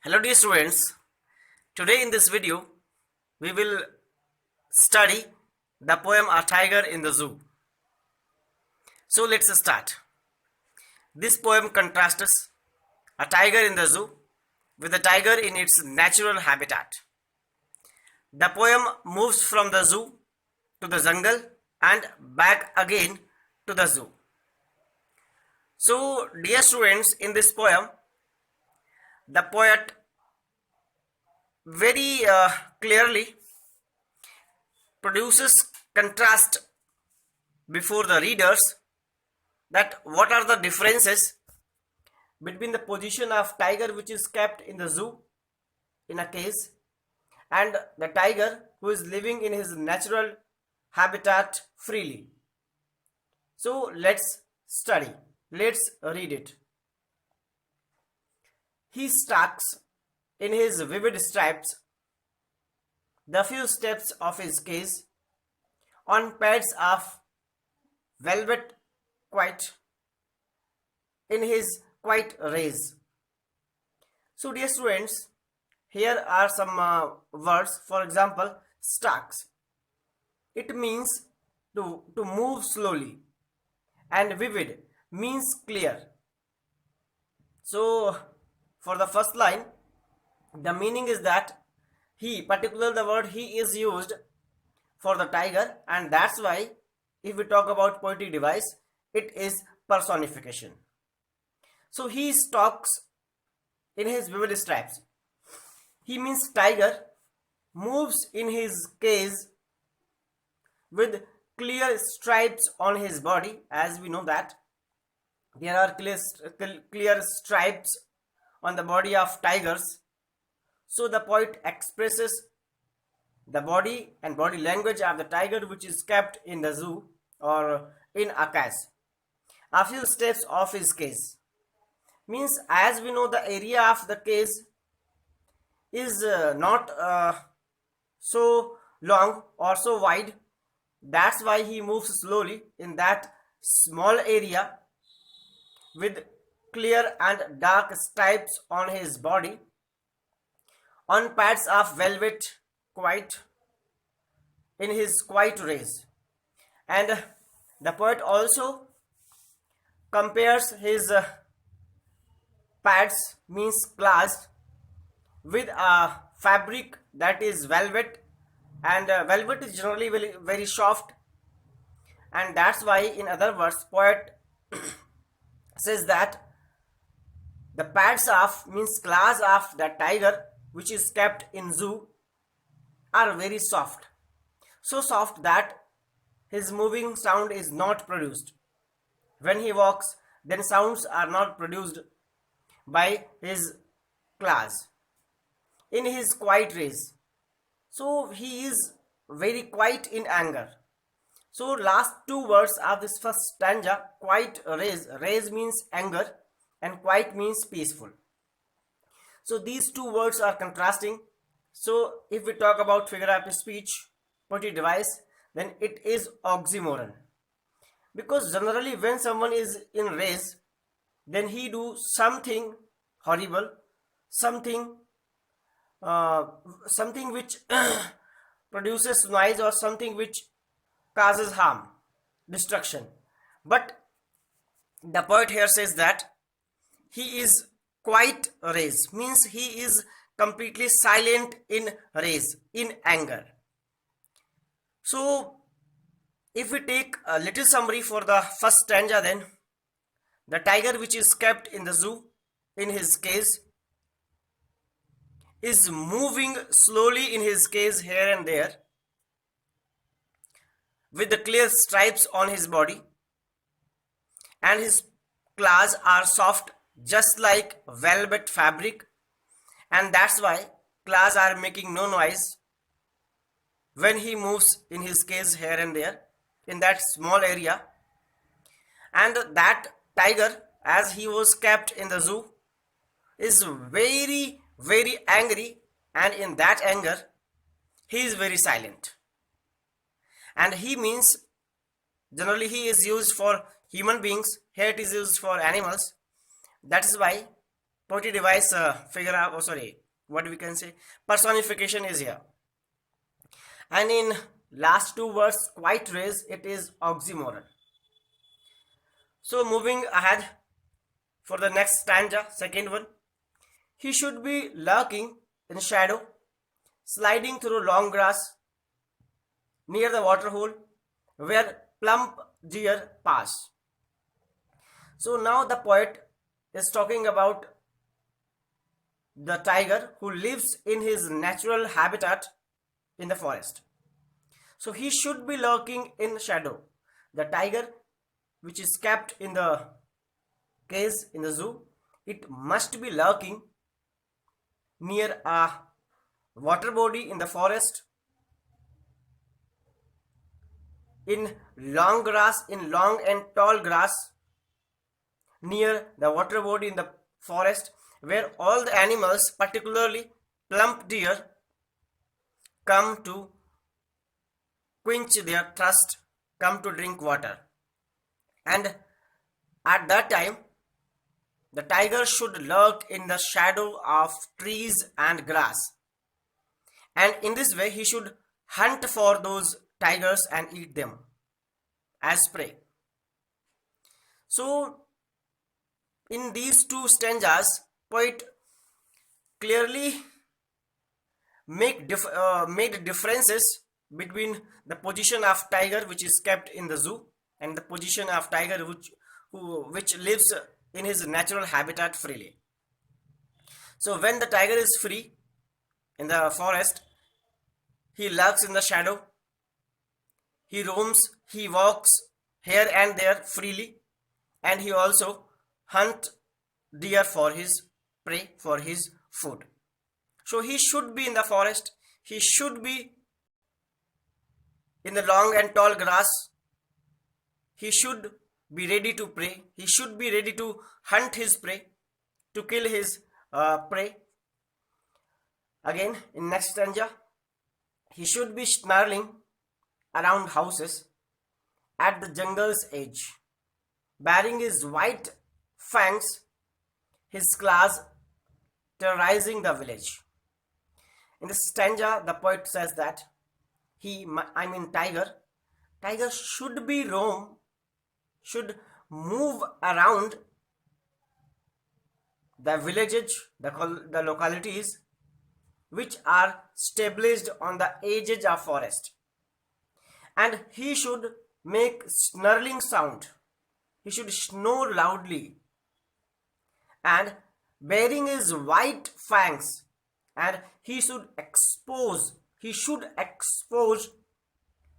Hello dear students, today in this video we will study the poem A Tiger in the Zoo. So let's start. This poem contrasts a tiger in the zoo with a tiger in its natural habitat. The poem moves from the zoo to the jungle and back again to the zoo. So dear students, in this poem the poet very clearly produces contrast before the readers that what are the differences between the position of tiger which is kept in the zoo in a cage and the tiger who is living in his natural habitat freely. So let's study, let's read it. He stalks in his vivid stripes the few steps of his cage on pads of velvet quiet in his quiet rays. So dear students, here are some words. For example, stalks. It means to move slowly, and vivid means clear. So for the first line, the meaning is that he, particular the word he is used for the tiger, and that's why if we talk about poetic device, it is personification. So he stalks in his vivid stripes. He means tiger moves in his cage with clear stripes on his body. As we know that there are clear stripes on the body of tigers. So the poet expresses the body and body language of the tiger which is kept in the zoo or in a cage. A few steps of his cage means, as we know, the area of the cage is not so long or so wide. That's why he moves slowly in that small area with clear and dark stripes on his body on pads of velvet quiet in his quiet rays. And the poet also compares his pads means claws with a fabric that is velvet, and velvet is generally very soft, and that's why in other words poet says that the pads of means claws of the tiger which is kept in zoo are very soft, so soft that his moving sound is not produced when he walks. Then sounds are not produced by his claws in his quiet rays. So he is very quiet in anger. So last two words of this first stanza, quiet rays. Rays means anger and quiet means peaceful. So these two words are contrasting. So if we talk about figure of speech, poetic device, then it is oxymoron. Because generally when someone is in race, then he do something horrible, something something which produces noise or something which causes harm, destruction. But the poet here says that he is quite raised, means he is completely silent in rage, in anger. So if we take a little summary for the first stanza, then the tiger which is kept in the zoo in his cage is moving slowly in his cage here and there with the clear stripes on his body, and his claws are soft just like velvet fabric, and that's why claws are making no noise when he moves in his cage here and there in that small area. And that tiger, as he was kept in the zoo, is very angry, and in that anger he is very silent. And he means generally he is used for human beings, here it is used for animals. That is why poetry device figure out, oh sorry, what we can say, personification is here. And in last two words, quite raise, it is oxymoron. So moving ahead for the next stanza, second one. He should be lurking in shadow, sliding through long grass near the water hole where plump deer pass. So now the poet is talking about the tiger who lives in his natural habitat in the forest. So he should be lurking in shadow. The tiger, which is kept in the cage in the zoo, it must be lurking near a water body in the forest, in long grass, in long and tall grass near the water body in the forest, where all the animals, particularly plump deer, come to quench their thirst, come to drink water. And at that time, the tiger should lurk in the shadow of trees and grass. And in this way, he should hunt for those tigers and eat them as prey. So, in these two stanzas, poet clearly made differences between the position of tiger which is kept in the zoo and the position of tiger which lives in his natural habitat freely. So when the tiger is free in the forest, he lurks in the shadow, he roams, he walks here and there freely, and he also hunts deer for his prey, for his food. So he should be in the forest, he should be in the long and tall grass, he should be ready to prey, he should be ready to hunt his prey, to kill his prey. Again, in next stanza, he should be snarling around houses at the jungle's edge, baring his white fangs, his claws terrorizing the village. In this stanza, the poet says that tiger should be roam, should move around the villages, the localities which are established on the edges of forest, and he should make snarling sound, he should snore loudly, and bearing his white fangs, and he should expose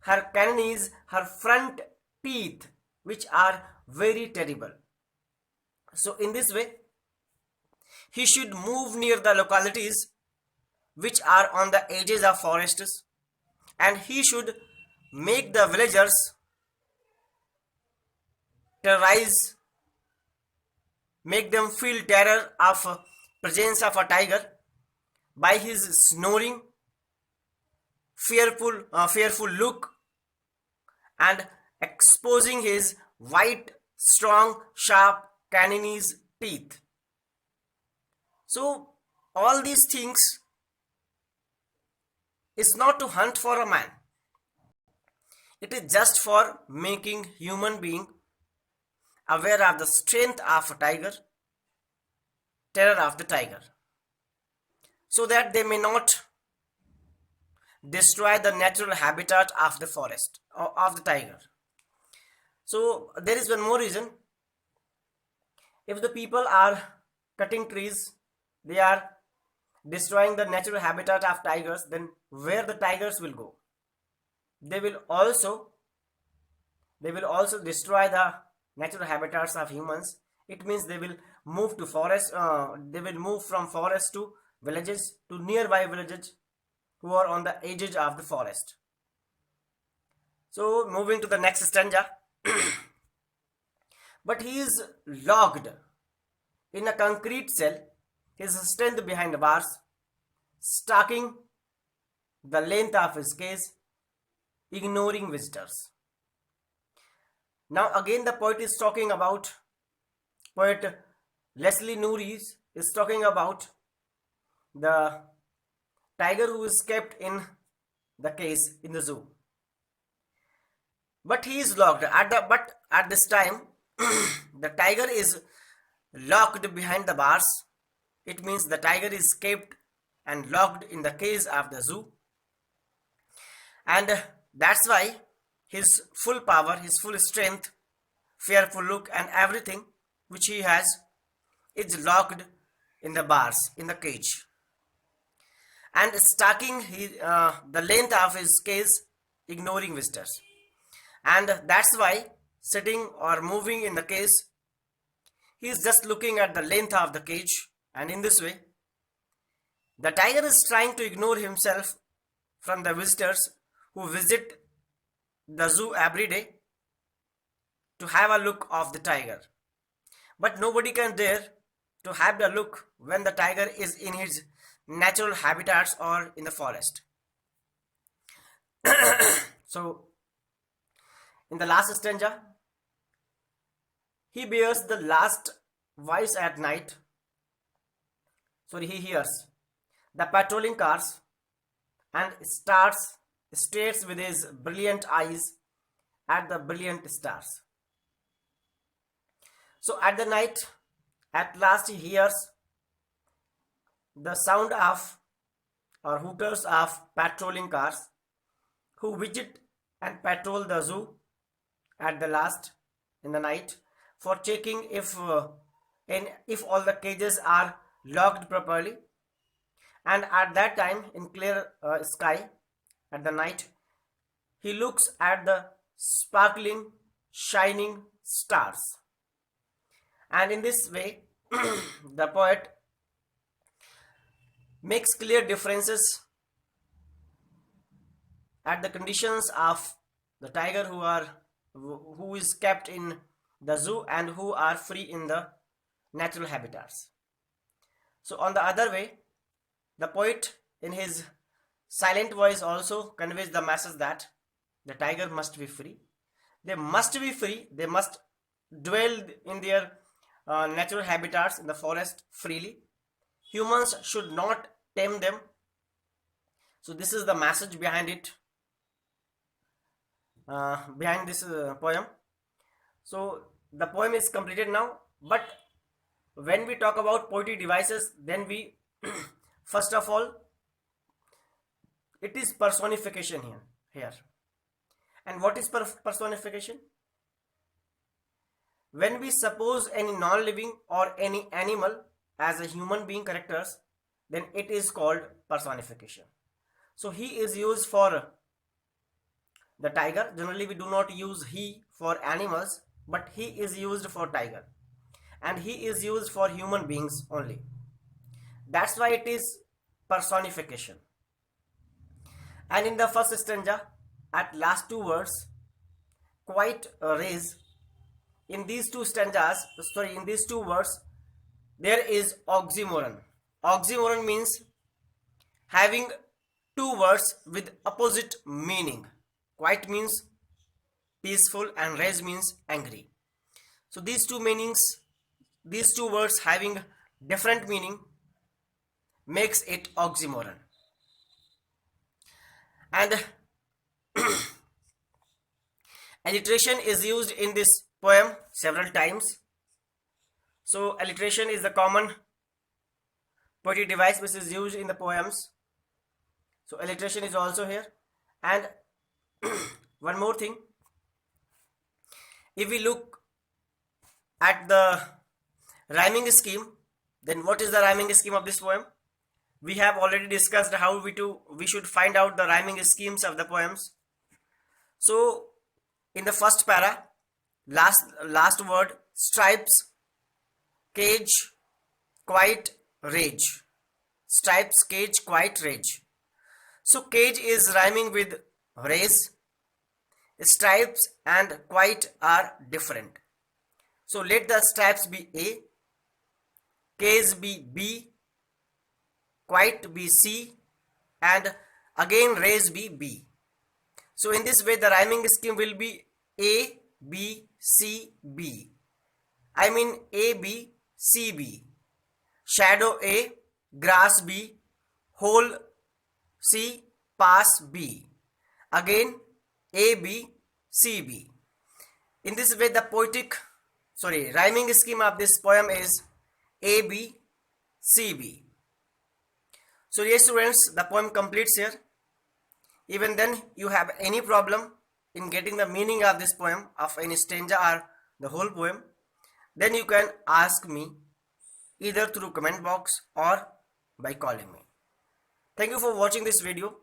her canines, her front teeth, which are very terrible. So in this way, he should move near the localities which are on the edges of forests, and he should make the villagers terrorize, make them feel terror of presence of a tiger by his snoring, fearful look, and exposing his white, strong, sharp canines teeth. So all these things is not to hunt for a man. It is just for making human being aware of the strength of a tiger, terror of the tiger, so that they may not destroy the natural habitat of the forest or of the tiger. So there is one more reason. If the people are cutting trees, they are destroying the natural habitat of tigers, then where the tigers will go? They will also destroy the natural habitats of humans. It means they will move to forest, they will move from forest to villages, to nearby villages who are on the edges of the forest. So moving to the next stanza. But he is locked in a concrete cell, his strength behind the bars, stalking the length of his cage, ignoring visitors. Now again the poet is talking about, poet Leslie Nouri is talking about the tiger who is kept in the cage in the zoo. But he is locked at this time the tiger is locked behind the bars. It means the tiger is kept and locked in the cage of the zoo, and that's why his full power, his full strength, fearful look, and everything which he has is locked in the bars in the cage, and stalking the length of his cage, ignoring visitors. And that's why sitting or moving in the cage, he is just looking at the length of the cage, and in this way the tiger is trying to ignore himself from the visitors who visit the zoo every day to have a look of the tiger. But nobody can dare to have the look when the tiger is in his natural habitats or in the forest. So in the last stanza, he bears the last voice at night. Sorry, he hears the patrolling cars and stares with his brilliant eyes at the brilliant stars. So at the night, at last he hears the sound of or hooters of patrolling cars who visit and patrol the zoo at the last in the night for checking if all the cages are locked properly. And at that time, in clear sky at the night, he looks at the sparkling shining stars, and in this way the poet makes clear differences at the conditions of the tiger who is kept in the zoo and who are free in the natural habitats. So on the other way, the poet in his silent voice also conveys the message that the tiger must be free. They must be free. They must dwell in their natural habitats in the forest freely. Humans should not tame them. So this is the message behind it, behind this poem. So the poem is completed now, but when we talk about poetry devices, then we first of all, it is personification here. And what is personification? When we suppose any non-living or any animal as a human being characters, then it is called personification. So he is used for the tiger. Generally we do not use he for animals, but he is used for tiger, and he is used for human beings only. That's why it is personification. And in the first stanza, at last two words, quite raise. In these two words, there is oxymoron. Oxymoron means having two words with opposite meaning. Quite means peaceful and raise means angry. So these two meanings, these two words having different meaning makes it oxymoron. And alliteration is used in this poem several times. So alliteration is the common poetry device which is used in the poems. So alliteration is also here. And one more thing, if we look at the rhyming scheme, then what is the rhyming scheme of this poem? We have already discussed how we should find out the rhyming schemes of the poems. So in the first para, last word, stripes, cage, quiet, rage. Stripes, cage, quiet, rage. So cage is rhyming with raise. Stripes and quiet are different. So let the stripes be A, cage be B, quiet be C, and again raise be B. So in this way the rhyming scheme will be A, B, C, B. I mean A, B, C, B. shadow A, grass B, hole C, pass B. Again A, B, C, B. In this way the rhyming scheme of this poem is A, B, C, B. So yes students, the poem completes here. Even then you have any problem in getting the meaning of this poem, of any stanza or the whole poem, then you can ask me either through comment box or by calling me. Thank you for watching this video.